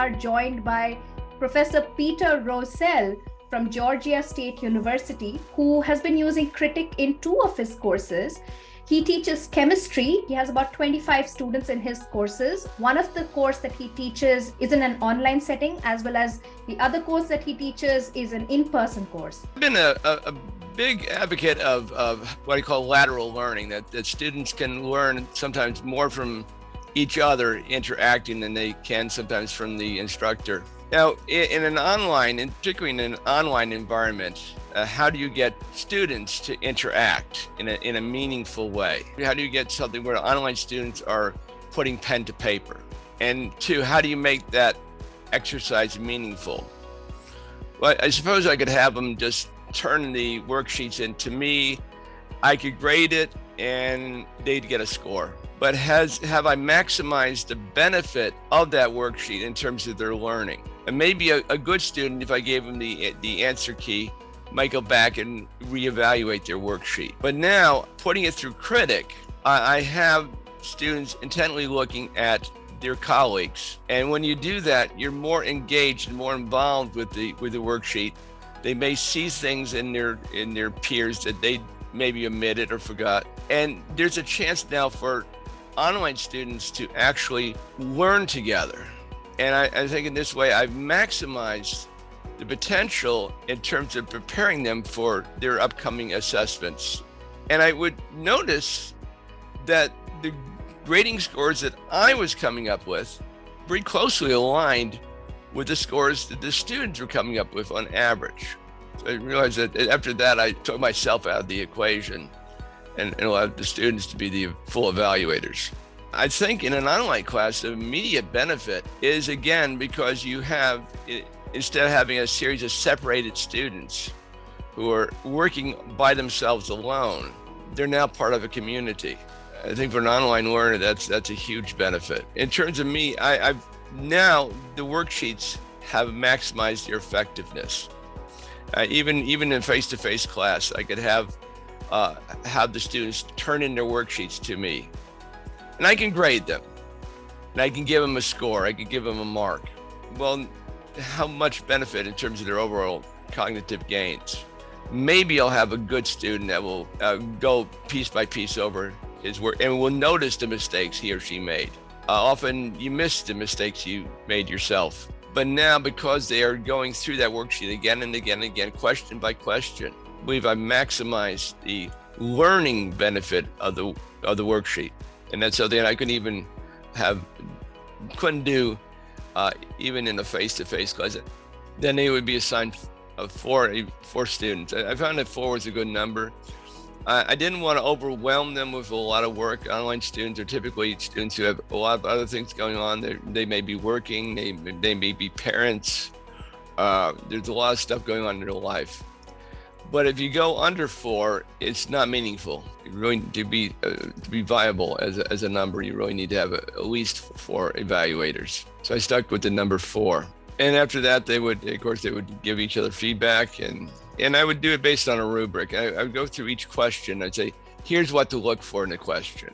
are joined by Professor Peter Roessle from Georgia State University, who has been using Critic in 2 of his courses. He teaches chemistry. He has about 25 students in his courses. One of the course that he teaches is in an online setting, as well as the other course that he teaches is an in-person course. I've been a big advocate of what I call lateral learning, that students can learn sometimes more from each other interacting than they can sometimes from the instructor. Now, in an online, and particularly in an online environment, how do you get students to interact in a meaningful way? How do you get something where online students are putting pen to paper? And 2, how do you make that exercise meaningful? Well, I suppose I could have them just turn the worksheets into me. I could grade it and they'd get a score. But have I maximized the benefit of that worksheet in terms of their learning? And maybe a good student, if I gave them the answer key, might go back and reevaluate their worksheet. But now, putting it through Critic, I have students intently looking at their colleagues. And when you do that, you're more engaged and more involved with the worksheet. They may see things in their peers that they maybe omitted or forgot. And there's a chance now for online students to actually learn together. And I think in this way, I've maximized the potential in terms of preparing them for their upcoming assessments. And I would notice that the grading scores that I was coming up with very closely aligned with the scores that the students were coming up with on average. So I realized that after that, I took myself out of the equation and allowed the students to be the full evaluators. I think in an online class, the immediate benefit is, again, because you have, instead of having a series of separated students who are working by themselves alone, they're now part of a community. I think for an online learner, that's a huge benefit. In terms of me, I've now, the worksheets have maximized their effectiveness. Even in face-to-face class, I could have the students turn in their worksheets to me. And I can grade them. And I can give them a score. I can give them a mark. Well, how much benefit in terms of their overall cognitive gains? Maybe I'll have a good student that will go piece by piece over his work and will notice the mistakes he or she made. Often you miss the mistakes you made yourself. But now, because they are going through that worksheet again and again and again, question by question, I believe I maximized the learning benefit of the worksheet. And that's something I couldn't do even in a face-to-face class. Then they would be assigned 4 students. I found that 4 was a good number. I didn't want to overwhelm them with a lot of work. Online students are typically students who have a lot of other things going on. They may be working, they may be parents. There's a lot of stuff going on in their life. But if you go under 4, it's not meaningful. You really need to be viable as a number. You really need to have at least 4 evaluators. So I stuck with the number 4. And after that, they would give each other feedback, and I would do it based on a rubric. I would go through each question. I'd say, here's what to look for in the question.